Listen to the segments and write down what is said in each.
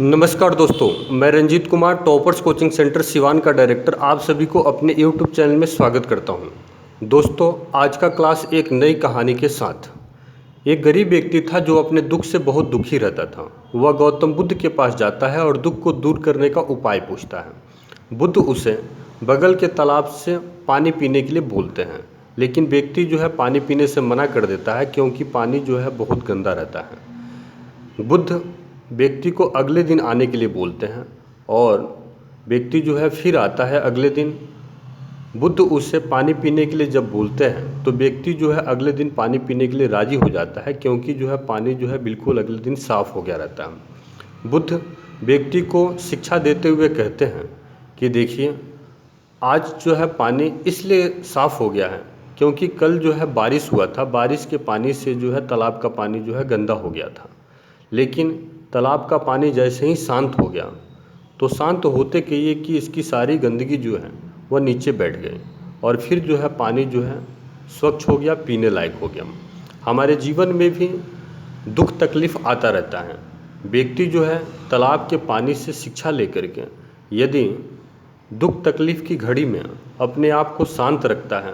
नमस्कार दोस्तों, मैं Ranjit Kumar toppers coaching centre Siwan का डायरेक्टर आप सभी को अपने यूट्यूब चैनल में स्वागत करता हूं। दोस्तों, आज का क्लास एक नई कहानी के साथ। एक गरीब व्यक्ति था जो अपने दुख से बहुत दुखी रहता था। वह गौतम बुद्ध के पास जाता है और दुख को दूर करने का उपाय पूछता है। बुद्ध उसे बगल के तालाब से पानी पीने के लिए बोलते हैं, लेकिन व्यक्ति जो है पानी पीने से मना कर देता है क्योंकि पानी जो है बहुत गंदा रहता है। बुद्ध व्यक्ति को अगले दिन आने के लिए बोलते हैं और व्यक्ति जो है फिर आता है अगले दिन। बुद्ध उससे पानी पीने के लिए जब बोलते हैं तो व्यक्ति जो है अगले दिन पानी पीने के लिए राज़ी हो जाता है क्योंकि जो है पानी जो है बिल्कुल अगले दिन साफ़ हो गया रहता है। बुद्ध व्यक्ति को शिक्षा देते हुए कहते हैं कि देखिए, आज जो है पानी इसलिए साफ़ हो गया है क्योंकि कल जो है बारिश हुआ था। बारिश के पानी से जो है तालाब का पानी जो है गंदा हो गया था, लेकिन तालाब का पानी जैसे ही शांत हो गया तो शांत होते के ये कि इसकी सारी गंदगी जो है वह नीचे बैठ गई और फिर जो है पानी जो है स्वच्छ हो गया, पीने लायक हो गया। हमारे जीवन में भी दुख तकलीफ़ आता रहता है। व्यक्ति जो है तालाब के पानी से शिक्षा लेकर के यदि दुख तकलीफ़ की घड़ी में अपने आप को शांत रखता है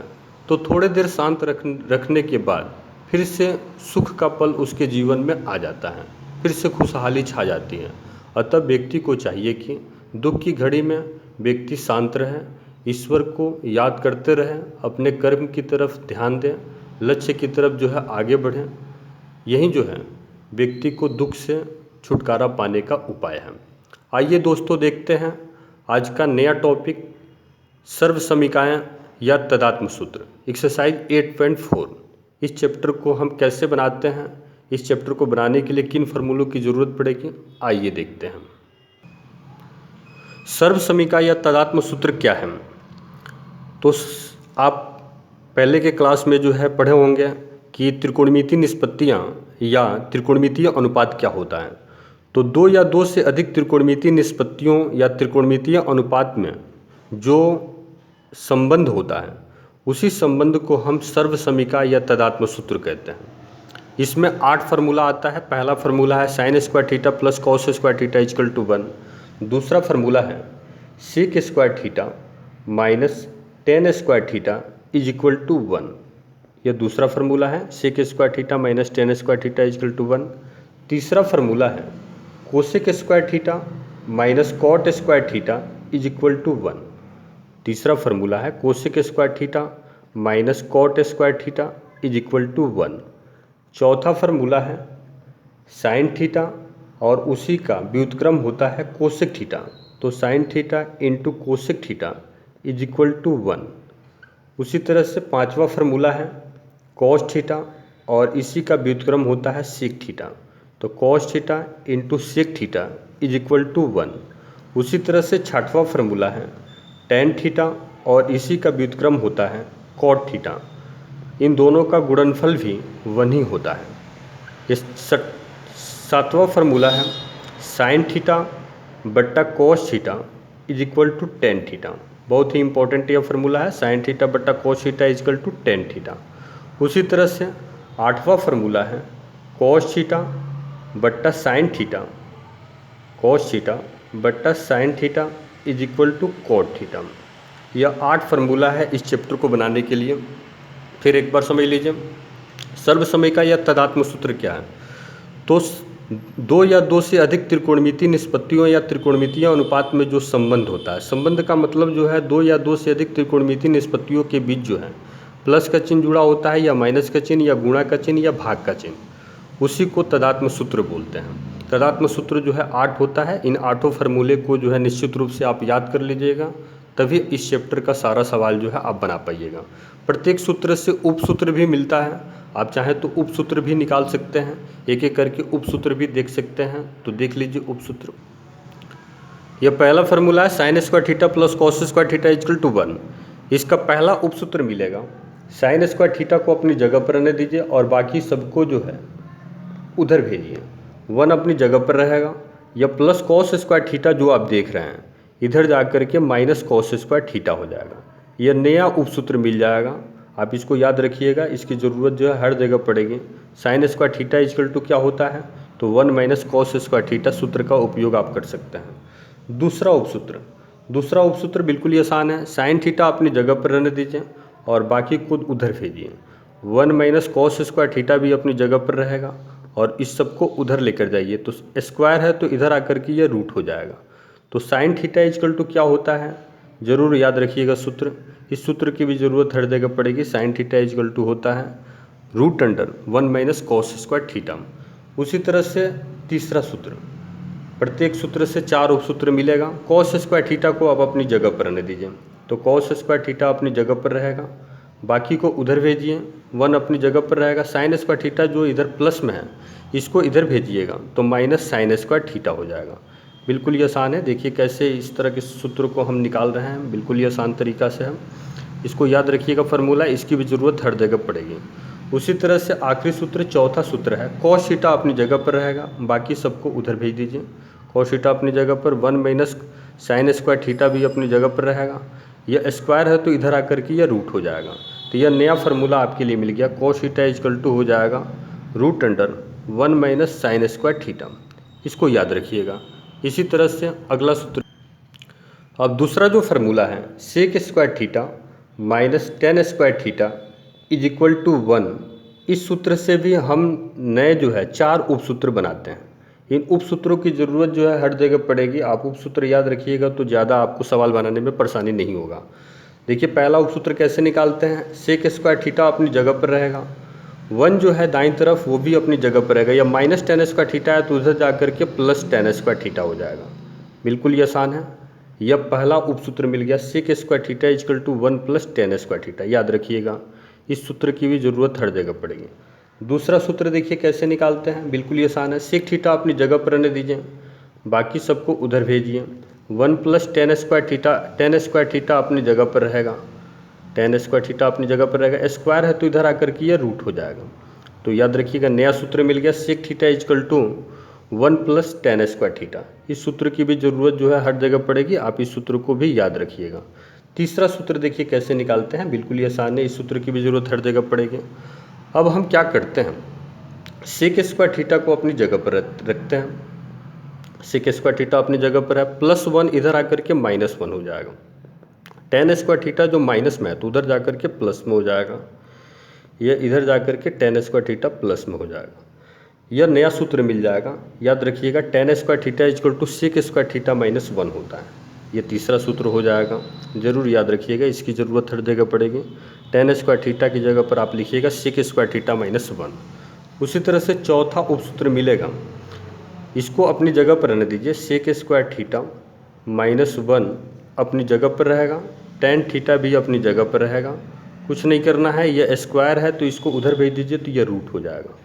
तो थोड़े देर शांत रखने के बाद फिर से सुख का पल उसके जीवन में आ जाता है, फिर से खुशहाली छा जाती है। अतः व्यक्ति को चाहिए कि दुख की घड़ी में व्यक्ति शांत रहे, ईश्वर को याद करते रहे, अपने कर्म की तरफ ध्यान दें, लक्ष्य की तरफ जो है आगे बढ़ें। यही जो है व्यक्ति को दुख से छुटकारा पाने का उपाय है। आइए दोस्तों, देखते हैं आज का नया टॉपिक, सर्व समीकाएँ या तदात्म सूत्र, एक्सरसाइज 8.4। इस चैप्टर को हम कैसे बनाते हैं, इस चैप्टर को बनाने के लिए किन फार्मूलों की ज़रूरत पड़ेगी, आइए देखते हैं। सर्व समीका या तदात्म सूत्र क्या है? तो आप पहले के क्लास में जो है पढ़े होंगे कि त्रिकोणमितीय निष्पत्तियाँ या त्रिकोणमितीय अनुपात क्या होता है। तो दो या दो से अधिक त्रिकोणमितीय निष्पत्तियों या त्रिकोणमितीय अनुपात में जो संबंध होता है उसी संबंध को हम सर्व समीका या तदात्म सूत्र कहते हैं। इसमें 8 फार्मूला आता है। पहला फार्मूला है sine square theta plus cos square theta equal to 1। दूसरा फार्मूला है sec square theta minus tan square theta is equal to 1। यह दूसरा फार्मूला है, sec square theta minus tan square theta is equal to 1। तीसरा formula है cosec square theta minus cot square theta is equal to 1। तीसरा formula है cosec square theta minus cot square theta is equal to 1। चौथा formula है sine theta और उसी का व्युत्क्रम होता है कोसेक थीटा, तो sine theta into cosec theta is equal to 1। उसी तरह से पांचवा फार्मूला है कॉस थीटा और इसी का व्युत्क्रम होता है सेक थीटा, तो cos theta into sec theta is equal to 1। उसी तरह से छठवां फार्मूला है टेन थीटा और इसी का व्युत्क्रम होता है कॉट थीटा। इन दोनों का गुणनफल भी 1 ही होता है। इस सातवां फार्मूला है साइन थीटा बट्टा cos theta is equal to tan theta. बहुत ही इंपॉर्टेंट यह फार्मूला है, साइन थीटा बट्टा cos theta is equal to tan theta. उसी तरह से आठवां फार्मूला है कॉस थीटा बट्टा साइन थीटा, कॉस थीटा बट्टा sine theta is equal to cot theta. यह 8 फार्मूला है इस चैप्टर को बनाने के लिए। फिर एक बार समझ लीजिए, सर्व समीका या तदात्म सूत्र क्या है। तो दो या दो से अधिक त्रिकोणमितीय निष्पत्तियों या त्रिकोणमितीय अनुपात में जो संबंध होता है, संबंध का मतलब जो है दो या दो से अधिक त्रिकोणमितीय निष्पत्तियों के बीच जो है प्लस का चिन्ह जुड़ा होता है या माइनस का चिन्ह या गुणा का चिन्ह या भाग का चिन्ह, उसी को तदात्म सूत्र बोलते हैं। तदात्म सूत्र जो है 8 होता है। इन 8 फार्मूले को जो है निश्चित रूप से आप याद कर लीजिएगा, तभी इस चैप्टर का सारा सवाल जो है आप बना पाइएगा। प्रत्येक सूत्र से उपसूत्र भी मिलता है, आप चाहें तो उपसूत्र भी निकाल सकते हैं, एक एक करके उपसूत्र भी देख सकते हैं। तो देख लीजिए उपसूत्र। यह पहला फार्मूला है sine square theta plus cos square theta equal to 1। इसका पहला उपसूत्र मिलेगा, साइन स्क्वायर थीटा को अपनी जगह पर रहने दीजिए और बाकी सबको जो है उधर भेजिए। 1 अपनी जगह पर रहेगा। यह प्लस कॉस स्क्वायर थीटा जो आप देख रहे हैं इधर जा कर के माइनस कॉस स्क्वायर थीटा हो जाएगा। यह नया उपसूत्र मिल जाएगा। आप इसको याद रखिएगा, इसकी ज़रूरत जो है हर जगह पड़ेगी। Sine square theta equal to क्या होता है, तो 1 माइनस कॉस स्क्वायर थीटा सूत्र का उपयोग आप कर सकते हैं। दूसरा उपसूत्र बिल्कुल ही आसान है। साइन थीटा अपनी जगह पर रहने दीजिए और बाकी को उधर भेजिए। 1 माइनस कॉस स्क्वायर थीटा भी अपनी जगह पर रहेगा और इस सबको उधर लेकर जाइए, तो स्क्वायर है तो इधर आकर के ये रूट हो जाएगा। तो साइन थीटा इजकल टू क्या होता है, ज़रूर याद रखिएगा सूत्र। इस सूत्र की भी ज़रूरत हर जगह पड़ेगी। साइन थीटा इजकल टू होता है root under 1 minus cos square theta. उसी तरह से तीसरा सूत्र, प्रत्येक सूत्र से 4 उपसूत्र मिलेगा। कॉस स्क्वायर थीटा को आप अपनी जगह पर रहने दीजिए, तो कॉस स्क्वायर थीटा अपनी जगह पर रहेगा, बाकी को उधर भेजिए। 1 अपनी जगह पर रहेगा। साइन स्क्वायर थीटा जो इधर प्लस में है इसको इधर भेजिएगा, तो माइनस साइन स्क्वायर थीटा हो जाएगा। बिल्कुल ही आसान है। देखिए कैसे इस तरह के सूत्र को हम निकाल रहे हैं, बिल्कुल ही आसान तरीका से। हम इसको याद रखिएगा फार्मूला, इसकी भी ज़रूरत हर जगह पड़ेगी। उसी तरह से आखिरी सूत्र, चौथा सूत्र है कॉस थीटा अपनी जगह पर रहेगा, बाकी सबको उधर भेज दीजिए। कॉस थीटा अपनी जगह पर, 1 माइनस साइन स्क्वायर थीटा भी अपनी जगह पर रहेगा। यह स्क्वायर है तो इधर आकर के यह रूट हो जाएगा। तो यह नया फार्मूला आपके लिए मिल गया। कॉस थीटा इजकल टू हो जाएगा root under 1 minus sine square theta. इसको याद रखिएगा। इसी तरह से अगला सूत्र, अब दूसरा जो फार्मूला है sec square theta minus tan square theta is equal to 1। इस सूत्र से भी हम नए जो है 4 उपसूत्र बनाते हैं। इन उपसूत्रों की ज़रूरत जो है हर जगह पड़ेगी। आप उपसूत्र याद रखिएगा तो ज़्यादा आपको सवाल बनाने में परेशानी नहीं होगा। देखिए पहला उपसूत्र कैसे निकालते हैं। सेक स्क्वायर थीटा अपनी जगह पर रहेगा, 1 जो है दाईं तरफ वो भी अपनी जगह पर रहेगा। या माइनस टेन स्क्वायर थीटा है तो उधर जा करके प्लस टेन स्क्वायर थीटा हो जाएगा। बिल्कुल ही आसान है। यह पहला उपसूत्र मिल गया। Sec square theta is equal to 1 plus tan square theta, याद रखिएगा। इस सूत्र की भी ज़रूरत हर जगह पड़ेगी। दूसरा सूत्र देखिए कैसे निकालते हैं, बिल्कुल ही आसान है। सेक थीटा अपनी जगह पर रहने दीजिए, बाकी सबको उधर भेजिए। 1 plus tan square theta, ten square theta अपनी जगह पर रहेगा, टेन स्क्वायर थीटा अपनी जगह पर रहेगा। स्क्वायर है तो इधर आकर के यह रूट हो जाएगा। तो याद रखिएगा नया सूत्र मिल गया। Sec theta is equal to 1 plus tan square theta. इस सूत्र की भी ज़रूरत जो है हर जगह पड़ेगी। आप इस सूत्र को भी याद रखिएगा। तीसरा सूत्र देखिए कैसे निकालते हैं, बिल्कुल ही आसान है। इस सूत्र की भी ज़रूरत हर जगह पड़ेगी। अब हम क्या करते हैं, सेक स्क्वायर थीटा को अपनी जगह पर रखते हैं। सेक स्क्वायर थीटा अपनी जगह पर है, प्लस 1 इधर आकर के माइनस 1 हो जाएगा। टेन स्क्वायर थीटा जो माइनस में है तो उधर जाकर के प्लस में हो जाएगा। यह इधर जाकर के टेन स्क्वायर थीटा प्लस में हो जाएगा। यह नया सूत्र मिल जाएगा। याद रखिएगा tan square theta is equal to sec square theta minus 1 होता है। ये तीसरा सूत्र हो जाएगा। ज़रूर याद रखिएगा, इसकी ज़रूरत हर जगह पड़ेगी। टेन स्क्वायर थीटा की जगह पर आप लिखिएगा सेक स्क्वायर थीटा माइनस 1। उसी तरह से चौथा उपसूत्र मिलेगा, इसको अपनी जगह पर रहने दीजिए। सेक स्क्वायर थीटा माइनस 1 अपनी जगह पर रहेगा, टेन थीटा भी अपनी जगह पर रहेगा। कुछ नहीं करना है, यह स्क्वायर है तो इसको उधर भेज दीजिए तो यह रूट हो जाएगा।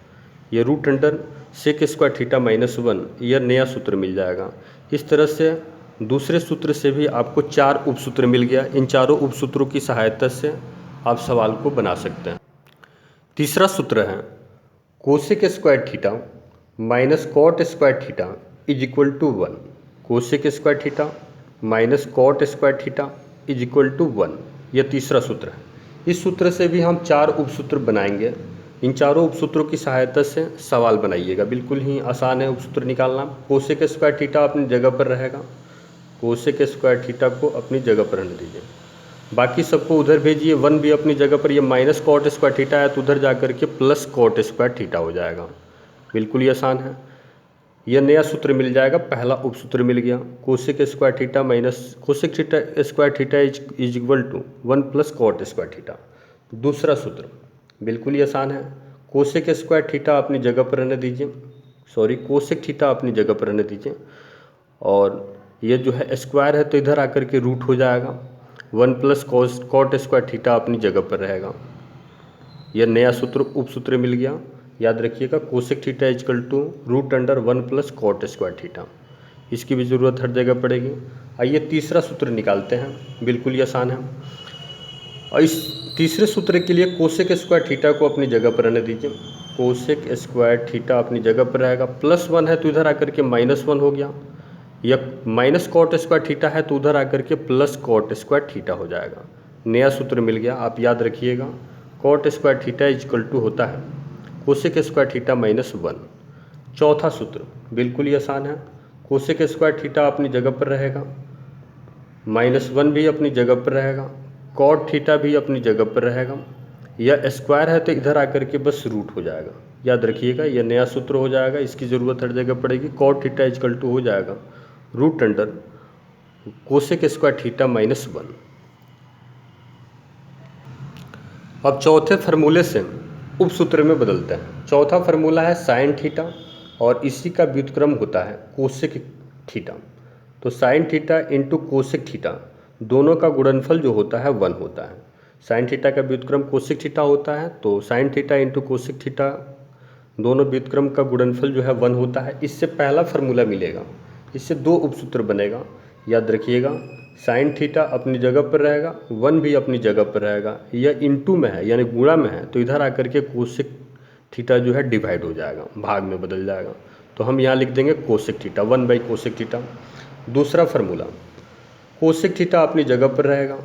यह root under sec square theta minus 1, यह नया सूत्र मिल जाएगा। इस तरह से दूसरे सूत्र से भी आपको 4 उपसूत्र मिल गया। इन चारों उपसूत्रों की सहायता से आप सवाल को बना सकते हैं। तीसरा सूत्र है cosec square theta minus cot square theta is equal to 1। Cosec square theta minus cot square theta is equal to 1, यह तीसरा सूत्र है। इस सूत्र से भी हम 4 उपसूत्र बनाएंगे। इन चारों उपसूत्रों की सहायता से सवाल बनाइएगा। बिल्कुल ही आसान है उपसूत्र निकालना। कोसेक स्क्वायर थीटा अपनी जगह पर रहेगा, कोसेक स्क्वायर थीटा को अपनी जगह पर रहने दीजिए, बाकी सबको उधर भेजिए। 1 भी अपनी जगह पर, ये माइनस कॉट स्क्वायर थीटा है तो उधर जा कर के प्लस कॉट स्क्वायर थीटा हो जाएगा। बिल्कुल ही आसान है। यह नया सूत्र मिल जाएगा। पहला उपसूत्र मिल गया, cosec square theta minus cosec theta square theta is equal to 1 plus cot square theta. दूसरा सूत्र बिल्कुल ही आसान है। कोसेक स्क्वायर थीटा अपनी जगह पर रहने दीजिए, कोसेक थीटा अपनी जगह पर रहने दीजिए, और ये जो है स्क्वायर है तो इधर आकर के रूट हो जाएगा। 1 प्लस कॉट स्क्वायर थीटा अपनी जगह पर रहेगा। यह नया सूत्र उपसूत्र मिल गया। याद रखिएगा cosec theta is equal to root under 1 plus cot square theta. इसकी भी ज़रूरत हर जगह पड़ेगी। आइए तीसरा सूत्र निकालते हैं, बिल्कुल ही आसान है। और इस तीसरे सूत्र के लिए कोसेक स्क्वायर थीटा को अपनी जगह पर रहने दीजिए। कोसेक स्क्वायर थीटा अपनी जगह पर रहेगा। प्लस 1 है तो इधर आकर के माइनस 1 हो गया। यह माइनस कॉट स्क्वायर थीटा है तो उधर आकर के प्लस कॉट स्क्वायर थीटा हो जाएगा। नया सूत्र मिल गया। आप याद cot square theta is equal to होता है कोसेक स्क्वायर थीटा माइनस 1। चौथा सूत्र बिल्कुल ही आसान है, कोसेक स्क्वायर थीटा अपनी जगह पर रहेगा, -1 भी अपनी जगह पर रहेगा, कॉट थीटा भी अपनी जगह पर रहेगा। यह स्क्वायर है तो इधर आकर के बस रूट हो जाएगा, याद रखिएगा यह नया सूत्र हो जाएगा, इसकी ज़रूरत हर जगह पड़ेगी। कॉट थीटा इजकल टू हो जाएगा root under cosec square theta -1। अब चौथे फार्मूले से उप सूत्र में बदलते हैं। चौथा फार्मूला है साइन थीटा और इसी का व्युत्क्रम होता है कोसेक थीटा। तो sine theta into cosec theta दोनों का गुणनफल जो होता है 1 होता है। साइन थीटा का व्युत्क्रम कोसेक थीटा होता है, तो sine theta into cosec theta दोनों व्युत्क्रम का गुणनफल जो है 1 होता है। इससे पहला फार्मूला मिलेगा, इससे 2 उपसूत्र बनेगा, याद रखिएगा। साइन थीटा अपनी जगह पर रहेगा, 1 भी अपनी जगह पर रहेगा। यह इंटू में है यानी गुणा में है, तो इधर आकर के कोसेक थीटा जो है डिवाइड हो जाएगा, भाग में बदल जाएगा। तो हम यहाँ लिख देंगे cosec theta 1 by cosec theta. दूसरा फार्मूला, कोसेक थीटा अपनी जगह पर रहेगा,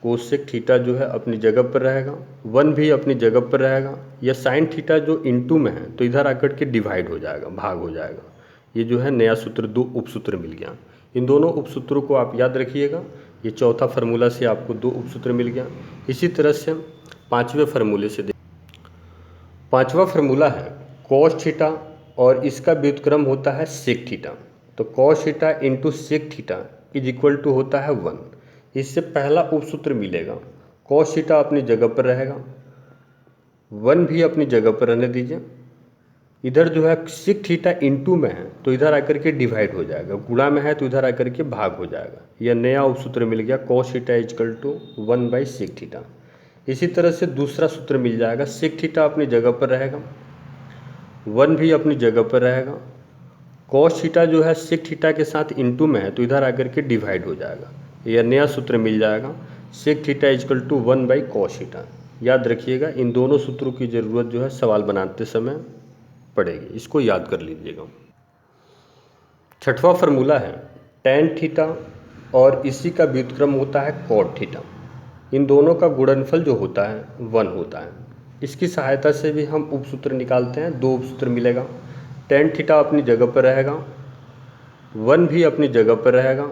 कोसेक थीटा जो है अपनी जगह पर रहेगा, 1 भी अपनी जगह पर रहेगा। यह साइन थीटा जो इंटू में है तो इधर आकर के डिवाइड हो जाएगा, भाग हो जाएगा। ये जो है नया सूत्र, 2 उपसूत्र मिल गया। इन दोनों उपसूत्रों को आप याद रखिएगा। ये चौथा फार्मूला से आपको 2 उपसूत्र मिल गया। इसी तरह से पांचवें फार्मूले से पांचवा फार्मूला है कॉस थीटा और इसका व्युत्क्रम होता है सेक थीटा। तो cos theta into sec theta is equal to होता है 1। इससे पहला उपसूत्र मिलेगा, कॉस थीटा अपनी जगह पर रहेगा, 1 भी अपनी जगह पर रहने दीजिए। इधर जो है सेक थीटा इंटू में है तो इधर आकर के डिवाइड हो जाएगा, गुणा में है तो इधर आकर के भाग हो जाएगा। यह नया उपसूत्र मिल गया, cos theta is equal to 1 by sec theta. इसी तरह से दूसरा सूत्र मिल जाएगा, सेक थीटा अपनी जगह पर रहेगा, 1 भी अपनी जगह पर रहेगा। कॉस थीटा जो है सेक थीटा के साथ इंटू में है तो इधर आकर के डिवाइड हो जाएगा। यह नया सूत्र मिल जाएगा, sec theta is equal to 1 by cos theta. याद रखिएगा, इन दोनों सूत्रों की ज़रूरत जो है सवाल बनाते समय पड़ेगी, इसको याद कर लीजिएगा। छठवां फार्मूला है टैन थीटा और इसी का व्युत्क्रम होता है कॉट थीटा। इन दोनों का गुणनफल जो होता है 1 होता है। इसकी सहायता से भी हम उपसूत्र निकालते हैं, 2 उपसूत्र मिलेगा। टैन थीटा अपनी जगह पर रहेगा, 1 भी अपनी जगह पर रहेगा।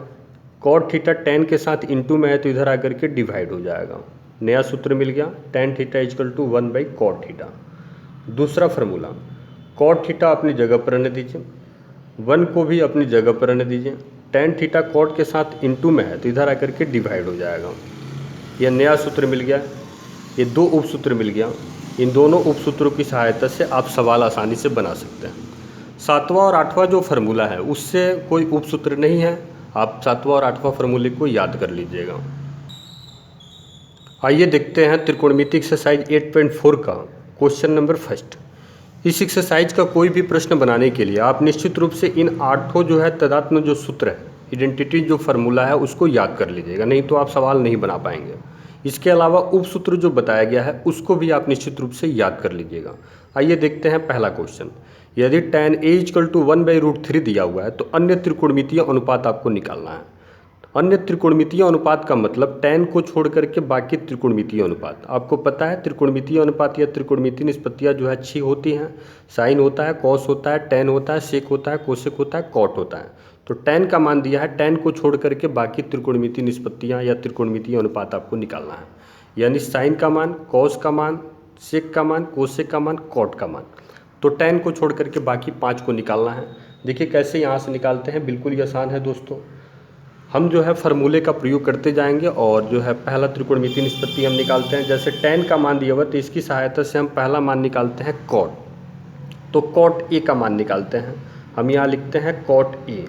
कॉट थीटा टैन के साथ इंटू में है तो इधर आकर के डिवाइड हो जाएगा। नया सूत्र मिल गया, tan theta is equal to 1 by cot theta. दूसरा फार्मूला, कॉट थीटा अपनी जगह पर रहने दीजिए, 1 को भी अपनी जगह पर रहने दीजिए। टैन थीटा कॉट के साथ इंटू में है तो इधर आकर के डिवाइड हो जाएगा। यह नया सूत्र मिल गया, ये 2 उपसूत्र मिल गया। इन दोनों उपसूत्रों की सहायता से आप सवाल आसानी से बना सकते हैं। सातवां और आठवां जो फार्मूला है उससे कोई उपसूत्र नहीं है, आप सातवां और आठवां फार्मूले को याद कर लीजिएगा। आइए देखते हैं त्रिकोणमिति एक्सरसाइज 8.4 का क्वेश्चन नंबर फर्स्ट। इस एक्सरसाइज का कोई भी प्रश्न बनाने के लिए आप निश्चित रूप से इन 8 जो है तदात्म्य जो सूत्र है, आइडेंटिटी जो फार्मूला है उसको याद कर लीजिएगा, नहीं तो आप सवाल नहीं बना पाएंगे। इसके अलावा उपसूत्र जो बताया गया है उसको भी आप निश्चित रूप से याद कर लीजिएगा। आइए देखते हैं पहला क्वेश्चन। यदि tan a इक्वल टू 1/√3 दिया हुआ है तो अन्य त्रिकोणमितीय अनुपात आपको निकालना है। अन्य त्रिकोणमितीय अनुपात का मतलब tan को छोड़ करके बाकी त्रिकोणमितीय अनुपात। आपको पता है त्रिकोणमितीय अनुपात या त्रिकोणमितीय निष्पत्तियाँ जो है 6 होती हैं। साइन होता है, कॉस होता है, tan होता है, सेक होता है, कोसेक होता है, कॉट होता है। तो tan का मान दिया है, tan को छोड़ करके बाकी त्रिकोणमितीय निष्पत्तियाँ या त्रिकोणमितीय अनुपात आपको निकालना है। यानी साइन का मान, कॉस का मान, सेक का मान, कोसेक का मान, कॉट का मान। तो tan को छोड़ करके बाकी 5 को निकालना है। देखिए कैसे यहाँ से निकालते हैं, बिल्कुल ही आसान है दोस्तों। हम जो है फार्मूले का प्रयोग करते जाएंगे और जो है पहला त्रिकोणमितीय निष्पत्ति हम निकालते हैं। जैसे tan का मान दिया हुआ तो इसकी सहायता से हम पहला मान निकालते हैं कॉट। तो कॉट ए का मान निकालते हैं, हम यहाँ लिखते हैं कॉट ए।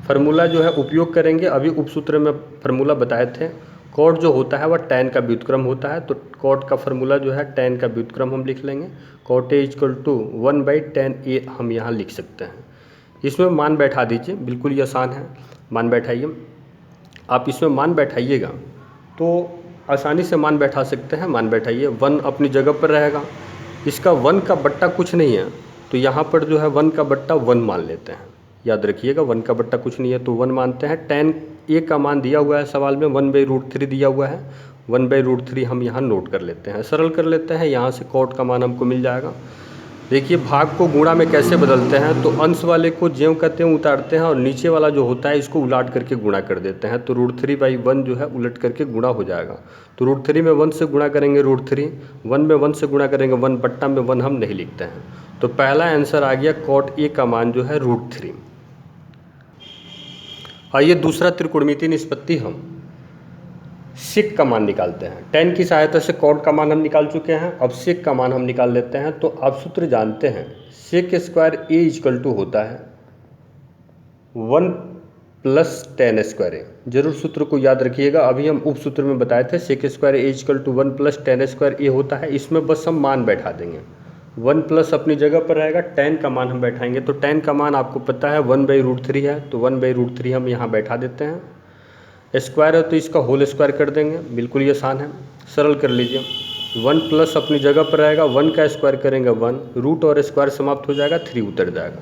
फार्मूला जो है उपयोग करेंगे, अभी उपसूत्र में फार्मूला बताए थे। कॉट जो होता है वह tan का व्युत्क्रम होता है, तो कॉट का फार्मूला जो है tan का व्युत्क्रम हम लिख लेंगे। Cot A equal to 1/tan a हम यहाँ लिख सकते हैं। इसमें मान बैठा दीजिए, बिल्कुल ही आसान है। मान बैठाइए, आप इसमें मान बैठाइएगा तो आसानी से मान बैठा सकते हैं। मान बैठाइए, 1 अपनी जगह पर रहेगा, इसका 1 का बट्टा कुछ नहीं है तो यहाँ पर जो है 1 का बट्टा 1 मान लेते हैं। याद रखिएगा 1 का बट्टा कुछ नहीं है तो 1 मानते हैं। tan a का मान दिया हुआ है सवाल में, 1/√3 दिया हुआ है, 1/√3 हम यहाँ नोट कर लेते हैं, सरल कर लेते हैं। यहाँ से कॉट का मान हमको मिल जाएगा देखिए भाग को गुणा में कैसे बदलते हैं, तो अंश वाले को ज्यों कहते हैं उतारते हैं और नीचे वाला जो होता है इसको उलाट करके गुणा कर देते हैं। तो √3/1 जो है उलट करके गुणा हो जाएगा। तो √3 में 1 से गुणा करेंगे √3, 1 में 1 से गुणा करेंगे 1 बट्टा में 1 हम नहीं लिखते हैं। तो पहला आंसर आ गया cot A का मान जो है √3। आइए दूसरा त्रिकोणमितीय निष्पत्ति हम सेक का मान निकालते हैं। tan की सहायता से cot का मान हम निकाल चुके हैं, अब सेक का मान हम निकाल लेते हैं। तो आप सूत्र जानते हैं, सेक स्क्वायर A = होता है 1 + tan स्क्वायर A। जरूर सूत्र को याद रखिएगा, अभी हम उप सूत्र में बताए थे sec square A = 1 + tan square A होता है। इसमें बस हम मान बैठा देंगे, 1 प्लस अपनी जगह पर रहेगा, tan का मान हम बैठाएंगे। तो tan का मान आपको पता है 1/√3 है, तो 1/√3 हम यहाँ बैठा देते हैं। स्क्वायर है तो इसका होल स्क्वायर कर देंगे, बिल्कुल ये आसान है, सरल कर लीजिए। 1 प्लस अपनी जगह पर रहेगा, 1 का स्क्वायर करेंगे 1, रूट और स्क्वायर समाप्त हो जाएगा, 3 उतर जाएगा।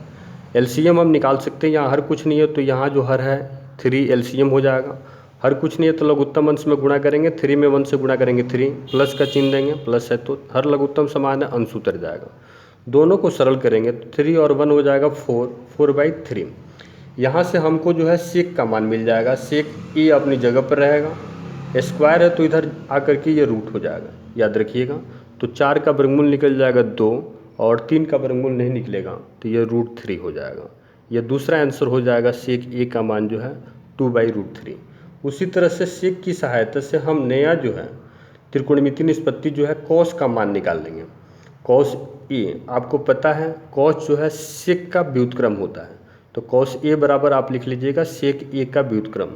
एलसीएम हम निकाल सकते हैं, यहाँ हर कुछ नहीं है तो यहाँ जो हर है 3 एलसीएम हो जाएगा। हर कुछ नहीं है तो लघुत्तम अंश में गुणा करेंगे, 3 में 1 से गुणा करेंगे 3, प्लस का चिन्ह देंगे, प्लस है तो हर लघुत्तम समान है, अंश उतर जाएगा। दोनों को सरल करेंगे तो 3 और 1 हो जाएगा 4/3। यहाँ से हमको जो है सेक का मान मिल जाएगा। सेक ए अपनी जगह पर रहेगा, स्क्वायर है तो इधर आकर के ये रूट हो जाएगा, याद रखिएगा। तो 4 का वर्गमूल निकल जाएगा 2 और 3 का वर्गमूल नहीं निकलेगा तो ये √3 हो जाएगा। ये दूसरा आंसर हो जाएगा, सेक ए का मान जो है 2/√3। उसी तरह से सेक की सहायता से हम नया जो है त्रिकोणमितीय निष्पत्ति जो है कॉस का मान निकाल लेंगे। कॉस ए आपको पता है, कॉस जो है सेक का व्युत्क्रम होता है। तो कॉस ए बराबर आप लिख लीजिएगा सेक ए का व्युत्क्रम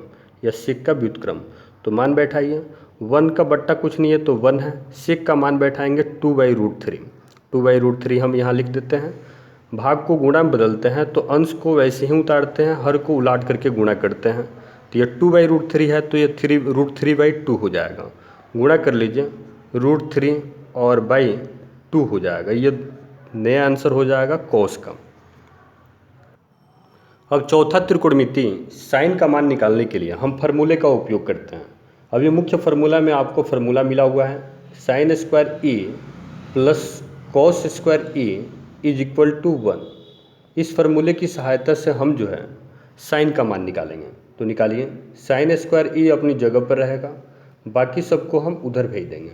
या सेक का व्युत्क्रम। तो मान बैठाइए, 1 का बट्टा कुछ नहीं है तो 1 है, सेक का मान बैठाएंगे 2/√3। 2/√3 हम यहाँ लिख देते हैं। भाग को गुणा में बदलते हैं तो अंश को वैसे ही उतारते हैं, हर को उलाट करके गुणा करते हैं। तो ये 2/√3 है तो ये √3/2 हो जाएगा। गुणा कर लीजिए, √3 और /2 हो जाएगा। ये नया आंसर हो जाएगा कॉस का। अब चौथा त्रिकोणमिति साइन का मान निकालने के लिए हम फार्मूले का उपयोग करते हैं। अब ये मुख्य फार्मूला में आपको फार्मूला मिला हुआ है, sin स्क्वायर ए प्लस कॉस स्क्वायर ए = 1। इस फार्मूले की सहायता से हम जो है साइन का मान निकालेंगे। तो निकालिए, sin स्क्वायर ए अपनी जगह पर रहेगा, बाकी सबको हम उधर भेज देंगे।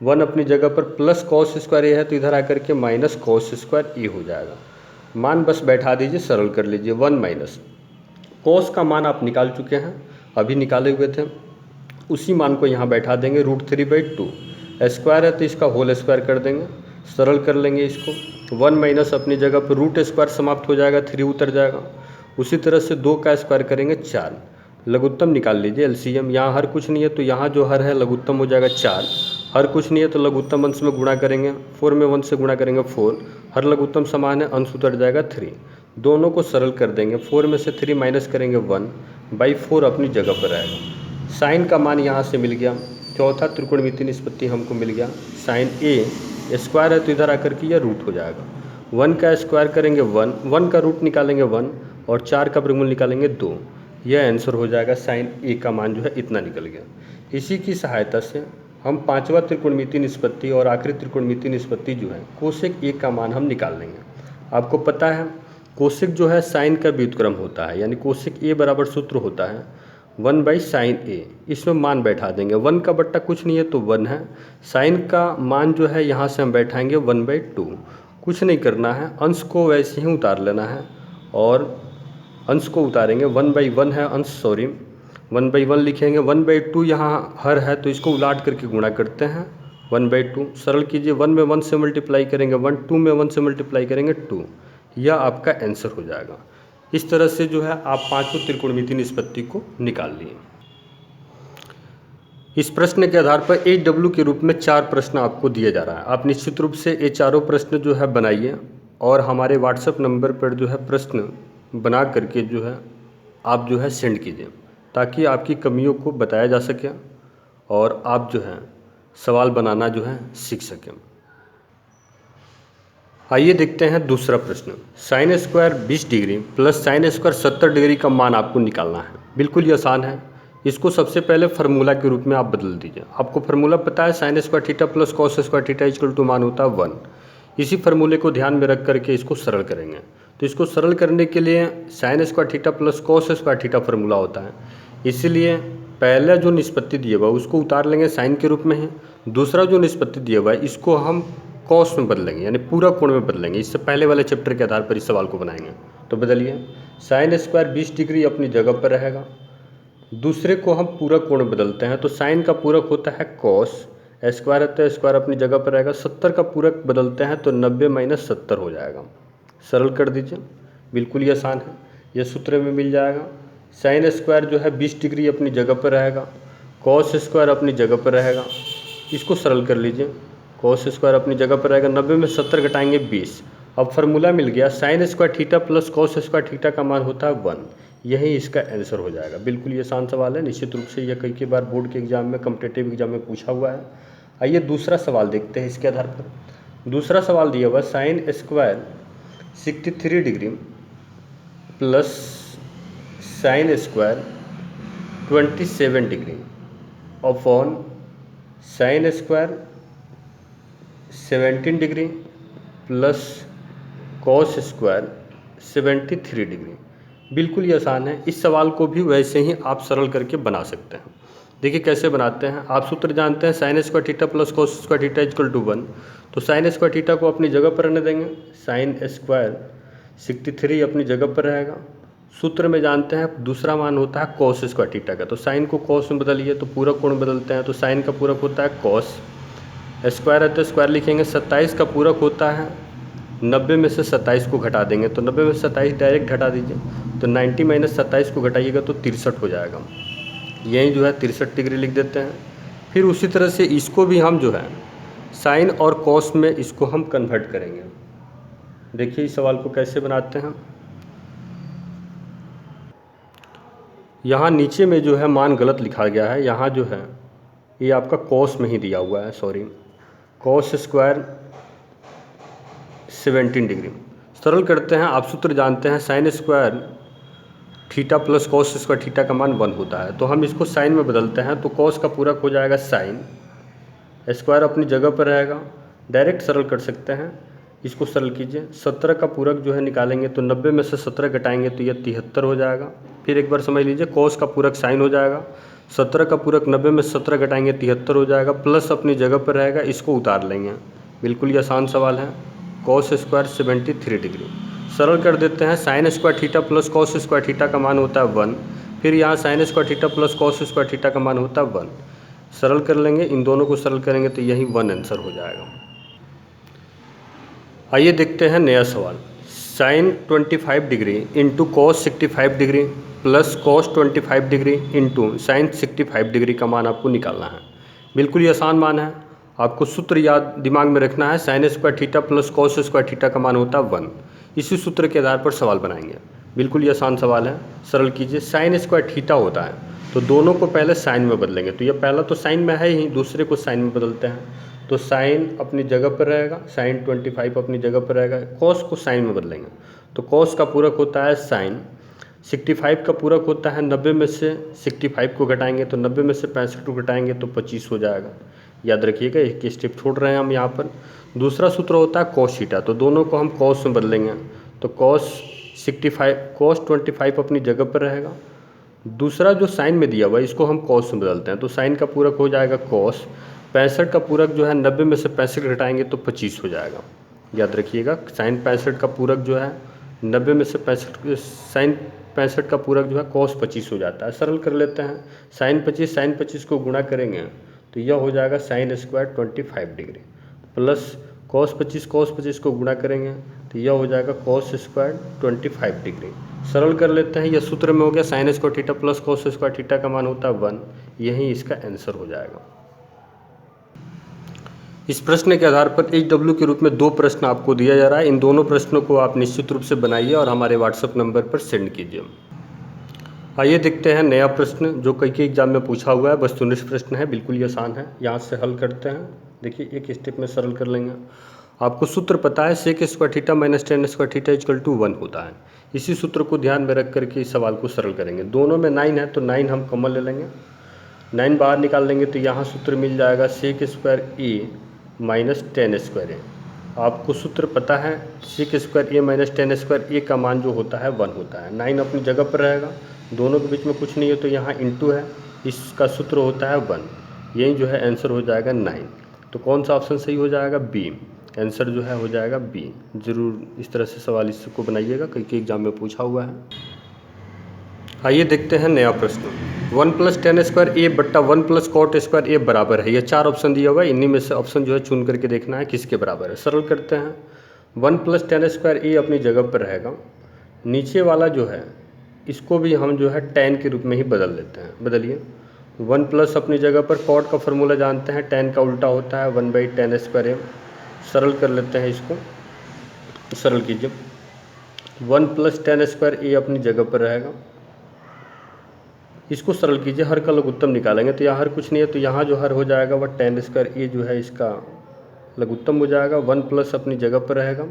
1 अपनी जगह पर, प्लस कॉस स्क्वायर ए है तो इधर आकर के माइनस कॉस स्क्वायर ए हो जाएगा। मान बस बैठा दीजिए, सरल कर लीजिए। 1 माइनस कॉस का मान आप निकाल चुके हैं, अभी निकाले हुए थे, उसी मान को यहाँ बैठा देंगे √3/2। स्क्वायर है तो इसका होल स्क्वायर कर देंगे, सरल कर लेंगे इसको। 1 माइनस अपनी जगह पर रूट स्क्वायर समाप्त हो जाएगा, 3 उतर जाएगा। उसी तरह से 2 का स्क्वायर करेंगे 4। लघुत्तम निकाल लीजिए एलसीएम, यहाँ हर कुछ नहीं है तो यहाँ जो हर है लघुत्तम हो जाएगा 4। हर कुछ नहीं है तो लघुत्तम अंश में गुणा करेंगे, 4 में 1 से गुणा करेंगे 4, हर लघुत्तम समान है, अंश उतर जाएगा 3। दोनों को सरल कर देंगे, 4 में से 3 माइनस करेंगे 1/4 अपनी जगह पर आएगा। साइन का मान यहाँ से मिल गया, चौथा त्रिकोणमितीय निष्पत्ति हमको मिल गया। साइन ए स्क्वायर है तो इधर आकर के यह रूट हो जाएगा। 1 का स्क्वायर करेंगे 1, 1 का रूट निकालेंगे 1 और 4 का वर्गमूल निकालेंगे 2। यह आंसर हो जाएगा, साइन ए का मान जो है इतना निकल गया। इसी की सहायता से हम पांचवा त्रिकोणमितीय निष्पत्ति और आखिरी त्रिकोणमितीय निष्पत्ति जो है कोसेक ए का मान हम निकाल लेंगे। आपको पता है कोसेक जो है साइन का व्युत्क्रम होता है, यानी कोसेक ए बराबर सूत्र होता है 1/sin a। इसमें मान बैठा देंगे, 1 का बट्टा कुछ नहीं है तो 1 है। साइन का मान जो है यहाँ से हम बैठाएंगे 1/2। कुछ नहीं करना है, अंश को वैसे ही उतार लेना है और अंश को उतारेंगे। 1/1 है अंश, सॉरी 1/1 लिखेंगे। 1/2 यहाँ हर है तो इसको उलाट करके गुणा करते हैं 1/2। सरल कीजिए, 1 में 1 से मल्टीप्लाई करेंगे 1, 2 में 1 से मल्टीप्लाई करेंगे 2। यह आपका आंसर हो जाएगा। इस तरह से जो है आप पांचों त्रिकोणमितीय निष्पत्ति को निकाल लिए। इस प्रश्न के आधार पर AW के रूप में 4 प्रश्न आपको दिए जा रहा है। आप निश्चित रूप से ये चारों प्रश्न जो है बनाइए और हमारे व्हाट्सएप नंबर पर जो है प्रश्न बना करके जो है आप जो है सेंड कीजिए, ताकि आपकी कमियों को बताया जा सके और आप जो है सवाल बनाना जो है सीख सकें। आइए देखते हैं दूसरा प्रश्न। Sine square 20 degree plus sine square 70 degree का मान आपको निकालना है। बिल्कुल ही आसान है। इसको सबसे पहले फार्मूला के रूप में आप बदल दीजिए। आपको फार्मूला पता है, sine square theta plus cos square theta equal to मान होता है 1। इसी फार्मूले को ध्यान में रख करके इसको सरल करेंगे। तो इसको सरल करने के लिए sign square theta plus cos square theta formula होता है, इसीलिए पहला जो निष्पत्ति दिया हुआ है उसको उतार लेंगे साइन के रूप में है, दूसरा जो निष्पत्ति दिया हुआ है इसको हम कॉस में बदलेंगे, यानी पूरा कोण में बदलेंगे। इससे पहले वाले चैप्टर के आधार पर इस सवाल को बनाएंगे। तो बदलिए, साइन स्क्वायर 20 डिग्री अपनी जगह पर रहेगा, दूसरे को हम पूरक कोण बदलते हैं। तो साइन का पूरक होता है कॉस, स्क्वायर रहता है स्क्वायर अपनी जगह पर रहेगा। 70 का पूरक बदलते हैं तो 90 माइनस 70 हो जाएगा। सरल कर दीजिए, बिल्कुल ही आसान है, यह सूत्र में मिल जाएगा। साइन स्क्वायर जो है 20 डिग्री अपनी जगह पर रहेगा, कॉस स्क्वायर अपनी जगह पर रहेगा। इसको सरल कर लीजिए, कॉस स्क्वायर अपनी जगह पर रहेगा, 90 में 70 घटाएंगे 20। अब फार्मूला मिल गया, sign square theta plus cos square theta का मान होता है 1। यही इसका आंसर हो जाएगा। बिल्कुल ये आसान सवाल है, निश्चित रूप से यह कई बार बोर्ड के एग्जाम में, कॉम्पिटिटिव एग्जाम में पूछा हुआ है। आइए दूसरा सवाल देखते हैं इसके आधार पर। दूसरा सवाल दिया हुआ, sine square 63 degree plus sine square 27 degree upon sine square 17 degree plus cos square 73 degree. बिल्कुल ही आसान है, इस सवाल को भी वैसे ही आप सरल करके बना सकते हैं। देखिए कैसे बनाते हैं, आप सूत्र जानते हैं, sine square theta plus cos square theta equal to 1। तो साइन स्क्वायर थीटा को अपनी जगह पर रहने देंगे, साइन स्क्वायर 63 अपनी जगह पर रहेगा। सूत्र में जानते हैं दूसरा मान होता है कॉस स्क्वायर थीटा का, तो साइन को कॉस में बदलिए तो पूरक कोण बदलते हैं। तो साइन का पूरक होता है कॉस, स्क्वायर है तो स्क्वायर लिखेंगे। 27 का पूरक होता है 90 में से 27 को घटा देंगे, तो 90 में 27 डायरेक्ट घटा दीजिए, तो 90 माइनस 27 को घटाइएगा तो 63 हो जाएगा। यही जो है 63 डिग्री लिख देते हैं। फिर उसी तरह से इसको भी हम जो है साइन और कॉस में इसको हम कन्वर्ट करेंगे। देखिए इस सवाल को कैसे बनाते हैं। यहाँ नीचे में जो है मान गलत लिखा गया है, यहाँ जो है ये आपका कॉस में ही दिया हुआ है, सॉरी, कॉस स्क्वायर 17 डिग्री। सरल करते हैं, आप सूत्र जानते हैं, sine square theta plus cos square theta का मान 1 होता है। तो हम इसको साइन में बदलते हैं, तो कॉस का पूरक हो जाएगा साइन, स्क्वायर अपनी जगह पर रहेगा, डायरेक्ट सरल कर सकते हैं। इसको सरल कीजिए, 17 का पूरक जो है निकालेंगे तो 90 में से 17 घटाएंगे तो यह 73 हो जाएगा। फिर एक बार समझ लीजिए, कॉस का पूरक साइन हो जाएगा, 17 का पूरक 90 में 17 घटाएंगे 73 हो जाएगा, प्लस अपनी जगह पर रहेगा, इसको उतार लेंगे। बिल्कुल ही आसान सवाल है, कॉस स्क्वायर 73 डिग्री। सरल कर देते हैं, sine square theta plus cos square theta का मान होता है 1, फिर यहाँ sign square theta plus cos square theta का मान होता है 1। सरल कर लेंगे, इन दोनों को सरल करेंगे तो यही 1 आंसर हो जाएगा। आइए देखते हैं नया सवाल, sine 25 degree into cos 65 degree plus cos 25 degree into sine 65 degree का मान आपको निकालना है। बिल्कुल ही आसान मान है, आपको सूत्र याद दिमाग में रखना है, sine square theta plus cos square theta का मान होता है 1। इसी सूत्र के आधार पर सवाल बनाएंगे। बिल्कुल ही आसान सवाल है, सरल कीजिए। साइन स्क्वायर थीटा होता है तो दोनों को पहले साइन में बदलेंगे, तो ये पहला तो साइन में है ही, दूसरे को साइन में बदलते हैं। तो साइन अपनी जगह पर रहेगा, साइन 25 अपनी जगह पर रहेगा, कॉस को साइन में बदलेंगे तो कॉस का पूरक होता है साइन, 65 का पूरक होता है 90 में से 65 को घटाएंगे तो 90 में से 65 को घटाएंगे तो 25 हो जाएगा। याद रखिएगा, एक स्टेप छोड़ रहे हैं हम यहाँ पर। दूसरा सूत्र होता है कॉस थीटा, तो दोनों को हम कॉस में बदलेंगे, तो कॉस 25 अपनी जगह पर रहेगा। दूसरा जो साइन में दिया हुआ है इसको हम कॉस में बदलते हैं, तो साइन का पूरक हो जाएगा कॉस, 65 का पूरक जो है 90 में से 65 घटाएंगे तो 25 हो जाएगा। याद रखिएगा, साइन 65 का पूरक जो है 90 में से 65, साइन 65 का पूरक जो है कॉस 25 हो जाता है। सरल कर लेते हैं, साइन 25 को गुणा करेंगे तो यह हो जाएगा sine square 25 degree plus cos 25 को गुणा करेंगे तो यह हो जाएगा कॉस स्क्वायर 25 डिग्री। सरल कर लेते हैं, यह सूत्र में हो गया, sign square theta plus cos square theta का मान होता है 1। यही इसका आंसर हो जाएगा। इस प्रश्न के आधार पर HW के रूप में 2 प्रश्न आपको दिया जा रहा है। इन दोनों प्रश्नों को आप निश्चित रूप से बनाइए और हमारे व्हाट्सएप नंबर पर सेंड कीजिए। आइए देखते हैं नया प्रश्न जो कई एग्जाम में पूछा हुआ है, वस्तुनिष्ठ प्रश्न है, बिल्कुल ही आसान है। यहाँ से हल करते हैं, देखिए एक स्टेप में सरल कर लेंगे। आपको सूत्र पता है, sec square theta minus tan square theta equal to 1 होता है। इसी सूत्र को ध्यान में रख करके इस सवाल को सरल करेंगे। दोनों में 9 है तो 9 हम कॉमन ले लेंगे, 9 बाहर निकाल लेंगे तो यहाँ सूत्र मिल जाएगा सेक स्क्वायर ए माइनस 10 स्क्वायर ए। आपको सूत्र पता है, सेक स्क्वायर ए माइनस टेन स्क्वायर ए का मान जो होता है 1 होता है। 9 अपनी जगह पर रहेगा, दोनों के बीच में कुछ नहीं है तो यहाँ इंटू है, इसका सूत्र होता है 1। यही जो है आंसर हो जाएगा 9। तो कौन सा ऑप्शन सही हो जाएगा? बी। आंसर जो है हो जाएगा बी। ज़रूर इस तरह से सवाल इसको बनाइएगा, कई एग्जाम में पूछा हुआ है। आइए देखते हैं नया प्रश्न। 1 प्लस टेन स्क्वायर ए बट्टा 1 प्लस कॉट स्क्वायर ए बराबर है। ये 4 ऑप्शन दिया हुआ है, इन्हीं में से ऑप्शन जो है चुन करके देखना है किसके बराबर है। सरल करते हैं। 1 प्लस टेन स्क्वायर ए अपनी जगह पर रहेगा, नीचे वाला जो है इसको भी हम जो है टेन के रूप में ही बदल लेते हैं। बदलिए। 1 प्लस अपनी जगह पर, कॉट का फॉर्मूला जानते हैं, टेन का उल्टा होता है 1/10 स्क्वायर ए। सरल कर लेते हैं इसको, सरल कीजिए। 1 प्लस टेन स्क्वायर ए अपनी जगह पर रहेगा, इसको सरल कीजिए, हर का लघुत्तम निकालेंगे तो यहाँ हर कुछ नहीं है तो यहाँ जो हर हो जाएगा वह टेन स्क्वायर ए जो है इसका लघुत्तम हो जाएगा। 1 प्लस अपनी जगह पर रहेगा,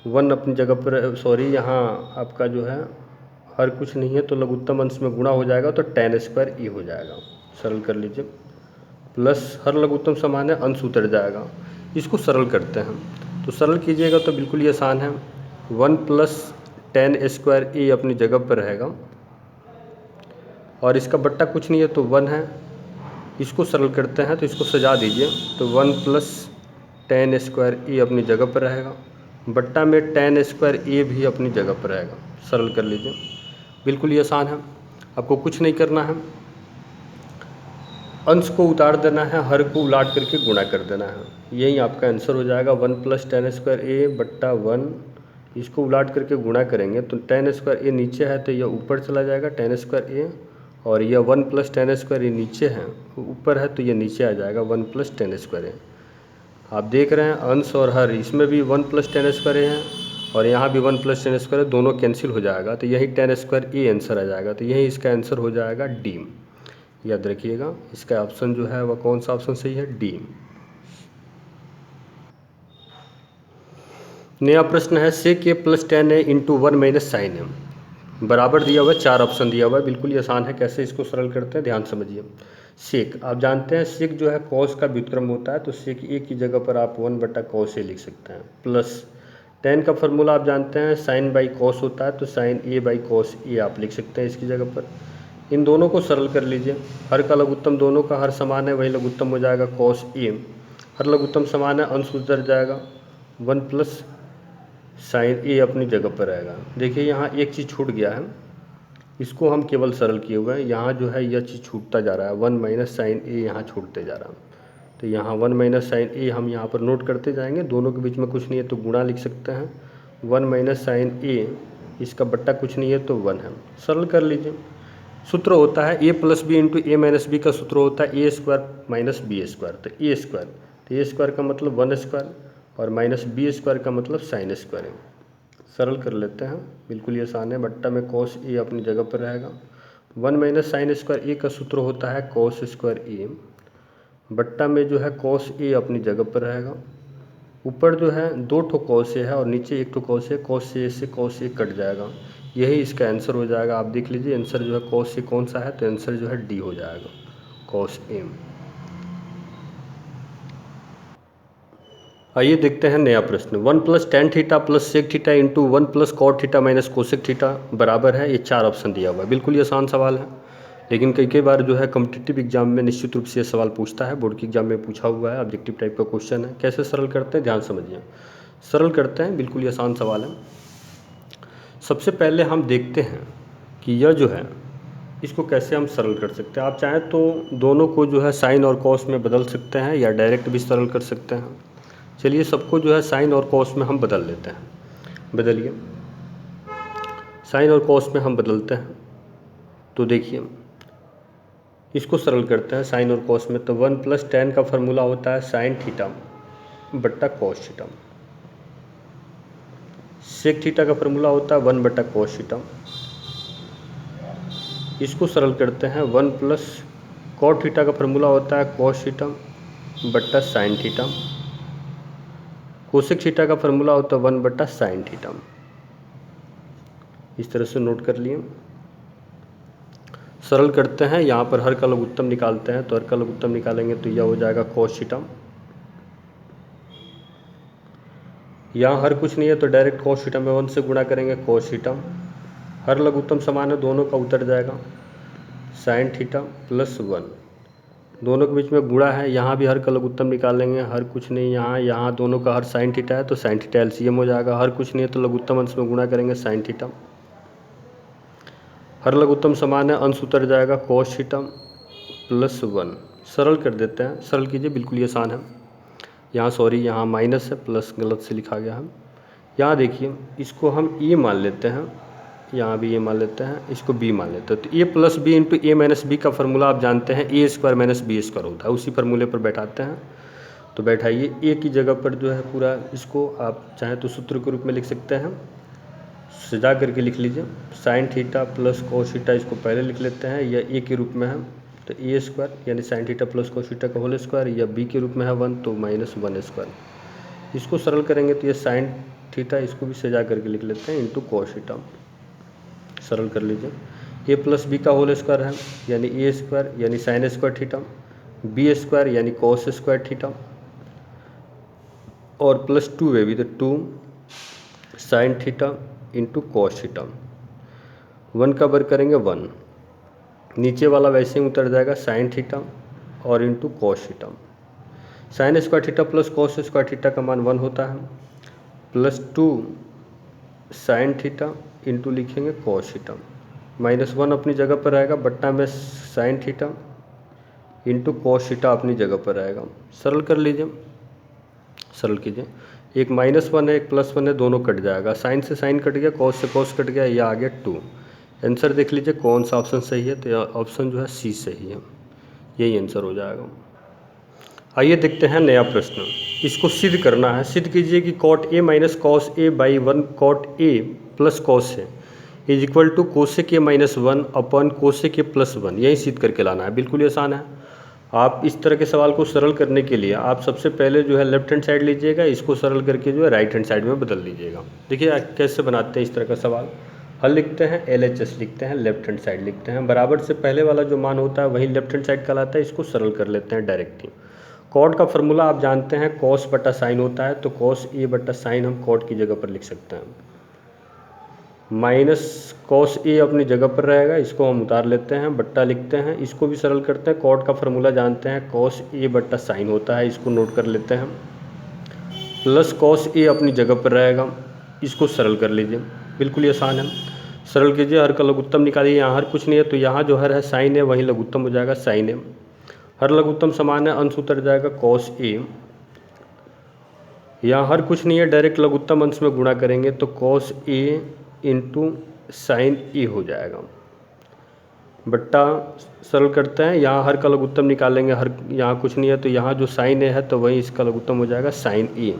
1 अपनी जगह पर, सॉरी यहाँ आपका जो है हर कुछ नहीं है तो लघुत्तम अंश में गुणा हो जाएगा तो टेन स्क्वायर ए हो जाएगा। सरल कर लीजिए। प्लस हर लघुत्तम समान है, अंश उतर जाएगा। इसको सरल करते हैं तो सरल कीजिएगा तो बिल्कुल ही आसान है। 1 प्लस टेन स्क्वायर ए अपनी जगह पर रहेगा और इसका बट्टा कुछ नहीं है तो 1 है। इसको सरल करते हैं तो इसको सजा दीजिए तो 1 प्लस टेन स्क्वायर ए अपनी जगह पर रहेगा, बट्टा में टेन स्क्वायर ए भी अपनी जगह पर रहेगा। सरल कर लीजिए, बिल्कुल ही आसान है, आपको कुछ नहीं करना है, अंश को उतार देना है, हर को उलाट करके गुणा कर देना है, यही आपका आंसर हो जाएगा। 1 प्लस टेन स्क्वायर ए बट्टा 1, इसको उलाट करके गुणा करेंगे तो टेन स्क्वायर ए नीचे है तो यह ऊपर चला जाएगा टेन स्क्वायर ए, और यह 1 प्लस टेन स्क्वायर ये नीचे है, ऊपर है तो ये नीचे आ जाएगा 1 प्लस टेन स्क्वायर है। आप देख रहे हैं अंश और हर, इसमें भी 1 प्लस टेन स्क्वायर है और यहाँ भी 1 प्लस टेन स्क्वायर है, दोनों कैंसिल हो जाएगा तो यही टेन स्क्वायर ए आंसर आ जाएगा। तो यही इसका आंसर हो जाएगा डी। याद रखिएगा, इसका ऑप्शन जो है वह कौन सा ऑप्शन सही है? डी। नया प्रश्न है, सेक ए प्लस टेन ए इंटू 1 माइनस साइन ए बराबर दिया हुआ है, 4 ऑप्शन दिया हुआ है, बिल्कुल ही आसान है। कैसे इसको सरल करते हैं ध्यान समझिए। सेक आप जानते हैं, सेक जो है कॉस का व्युत्क्रम होता है तो सेक ए की जगह पर आप 1 बटा कॉस ए लिख सकते हैं। प्लस टेन का फॉर्मूला आप जानते हैं, साइन बाई कॉस होता है तो sign A by cos A आप लिख सकते हैं इसकी जगह पर। इन दोनों को सरल कर लीजिए, हर का लघुत्तम, दोनों का हर समान है, वही लघुत्तम हो जाएगा कॉस ए, हर लघुत्तम समान है, अंश उतर जाएगा, 1 प्लस साइन ए अपनी जगह पर रहेगा। देखिए यहाँ एक चीज़ छूट गया है, इसको हम केवल सरल किए हुए हैं, यहाँ जो है यह चीज़ छूटता जा रहा है, 1 माइनस साइन ए यहाँ छूटते जा रहा है तो यहाँ 1 माइनस साइन ए हम यहाँ पर नोट करते जाएंगे, दोनों के बीच में कुछ नहीं है तो गुणा लिख सकते हैं। 1 माइनस साइन ए, इसका बट्टा कुछ नहीं है तो 1 है। सरल कर लीजिए। सूत्र होता है ए प्लस बी इंटू ए माइनस बी का सूत्र होता है ए स्क्वायर माइनस बी स्क्वायर। तो ए स्क्वायर, तो ए स्क्वायर का मतलब 1 स्क्वायर और माइनस बी स्क्वायर का मतलब साइन स्क्वायर है। सरल कर लेते हैं, बिल्कुल ही आसान है। बट्टा में कॉस ए अपनी जगह पर रहेगा, 1 माइनस साइन स्क्वायर ए का सूत्र होता है कॉस स्क्वायर ए, बट्टा में जो है कॉस ए अपनी जगह पर रहेगा, ऊपर जो है 2 ठो कॉस ए है और नीचे 1 ठो कॉस ए, कॉस ए से कॉस ए कट जाएगा, यही इसका आंसर हो जाएगा। आप देख लीजिए आंसर जो है कॉस ए कौन सा है, तो आंसर जो है डी हो जाएगा, कॉस ए। आइए देखते हैं नया प्रश्न। 1 plus tan theta plus sec theta into 1 plus cot theta minus cosec theta बराबर है। ये 4 ऑप्शन दिया हुआ है, बिल्कुल ही आसान सवाल है, लेकिन कई बार जो है कॉम्पिटिटिव एग्जाम में निश्चित रूप से ये सवाल पूछता है, बोर्ड के एग्जाम में पूछा हुआ है, ऑब्जेक्टिव टाइप का क्वेश्चन है। कैसे सरल करते हैं ध्यान समझिए। सरल करते हैं, बिल्कुल ही आसान सवाल है। सबसे पहले हम देखते हैं कि यह जो है इसको कैसे हम सरल कर सकते हैं। आप चाहें तो दोनों को जो है साइन और कॉस में बदल सकते हैं या डायरेक्ट भी सरल कर सकते हैं। चलिए सबको जो है साइन और कॉस में हम बदल लेते हैं। बदलिए, साइन और कॉस में हम बदलते हैं तो देखिए इसको सरल करते हैं साइन और कॉस में। तो 1 प्लस टेन का फॉर्मूला होता है साइन थीटा बट्टा कॉस थीटा, सेक थीटा का फॉर्मूला होता है 1 बट्टा कॉस थीटा। इसको सरल करते हैं, 1 प्लस कॉट थीटा का फॉर्मूला होता है कॉस थीटा बट्टा साइन थीटा, कोसेक थीटा का फॉर्मूला होता है 1 बट्टा साइन थीटा। इस तरह से नोट कर लिए। सरल करते हैं, यहाँ पर हर का लघुत्तम निकालते हैं तो हर का लघुत्तम निकालेंगे तो यह हो जाएगा कॉस थीटा यहाँ हर कुछ नहीं है तो डायरेक्ट कॉस थीटा में 1 से गुणा करेंगे कॉस थीटा। हर लघुत्तम समान है, दोनों का उतर जाएगा साइन थीटा प्लस 1। दोनों के बीच में गुणा है, यहाँ भी हर का लघुत्तम निकालेंगे। हर कुछ नहीं, यहाँ दोनों का हर साइन थीटा है तो साइन थीटा एलसीएम हो जाएगा। हर कुछ नहीं है तो लघुत्तम अंश में गुणा करेंगे साइन थीटा। हर लघुत्तम समान है, अंश उतर जाएगा कॉस थीटा प्लस 1। सरल कर देते हैं, सरल कीजिए, बिल्कुल ही आसान है। यहाँ सॉरी, यहाँ माइनस है, प्लस गलत से लिखा गया है। यहाँ देखिए, इसको हम ए मान लेते हैं, यहाँ भी ए मान लेते हैं, इसको बी मान लेते हैं। तो ए प्लस बी इंटू ए माइनस बी का फॉर्मूला आप जानते हैं, ए स्क्वायर माइनस बी स्क्वायर होता है। उसी फार्मूले पर बैठाते हैं। तो बैठाइए, ए की जगह पर जो है पूरा इसको आप चाहें तो सूत्र के रूप में लिख सकते हैं, सजा करके लिख लीजिए। Sine theta plus cos theta इसको पहले लिख लेते हैं, या ए के रूप में है तो ए स्क्वायर यानी sine theta plus cos theta का होल स्क्वायर, या बी के रूप में है 1 तो माइनस 1 स्क्वायर। इसको सरल करेंगे तो ये साइन थीटा, इसको भी सजा करके लिख लेते हैं, इंटू कॉस थीटा। सरल कर लीजिए, ए प्लस बी का होल स्क्वायर है यानी ए स्क्वायर यानी sine square theta, B square यानी कॉस स्क्वायर थीटा, और प्लस 2 है भी तो 2 sine theta into cos theta. 1 का वर्ग करेंगे 1, नीचे वाला वैसे ही उतर जाएगा साइन थीटा और into cos theta. Sign square theta plus cos square theta का मान 1 होता है, प्लस 2 साइन थीटा इंटू लिखेंगे कॉस थीटा, माइनस 1 अपनी जगह पर रहेगा, बट्टा में sign theta into cos theta अपनी जगह पर रहेगा। सरल कर लीजिए, सरल कीजिए। एक -1 है, एक +1 है, दोनों कट जाएगा। साइन से साइन कट गया, कॉस से कॉस कट गया, यह आ गया 2। आंसर देख लीजिए कौन सा ऑप्शन सही है, तो यह ऑप्शन जो है सी सही है, यही आंसर हो जाएगा। आइए देखते हैं नया प्रश्न। इसको सिद्ध करना है। सिद्ध कीजिए कि cot A minus cos A by 1 cot A plus cos A is equal to cosec A minus 1 upon cosec A plus 1। यही सिद्ध करके लाना है, बिल्कुल ही आसान है। आप इस तरह के सवाल को सरल करने के लिए आप सबसे पहले जो है लेफ्ट हैंड साइड लीजिएगा, इसको सरल करके जो है राइट हैंड साइड में बदल लीजिएगा। देखिए कैसे बनाते हैं इस तरह का सवाल। हल लिखते हैं, LHS लिखते हैं, लेफ्ट हैंड साइड लिखते हैं, बराबर से पहले वाला जो मान होता है वही लेफ्ट हैंड साइड कहलाता है। इसको सरल कर लेते हैं डायरेक्ट ही। कॉट का फॉर्मूला आप जानते हैं, कॉस बटा साइन होता है, तो कॉस ए बटा साइन हम कॉट की जगह पर लिख सकते हैं। माइनस कॉस ए अपनी जगह पर रहेगा, इसको हम उतार लेते हैं, बट्टा लिखते हैं। इसको भी सरल करते हैं। कॉट का फॉर्मूला जानते हैं, कॉस ए बट्टा साइन होता है, इसको नोट कर लेते हैं। प्लस कॉस ए अपनी जगह पर रहेगा, इसको सरल कर लीजिए, बिल्कुल ही आसान है। सरल कीजिए, हर का लघुत्तम निकालिए। यहाँ हर कुछ नहीं है तो यहाँ जो हर है साइन है, वहीं लघुत्तम हो जाएगा साइन है। हर लघुत्तम समान है, अंश उतर जाएगा कॉस ए। यहाँ हर कुछ नहीं है, डायरेक्ट लघुत्तम अंश में गुणा करेंगे तो कॉस ए इंटू साइन ए हो जाएगा, बट्टा सरल करते हैं। यहाँ हर का लघुत्तम निकालेंगे, हर यहाँ कुछ नहीं है तो यहाँ जो साइन ए है तो वही इसका लघुत्तम हो जाएगा साइन ए।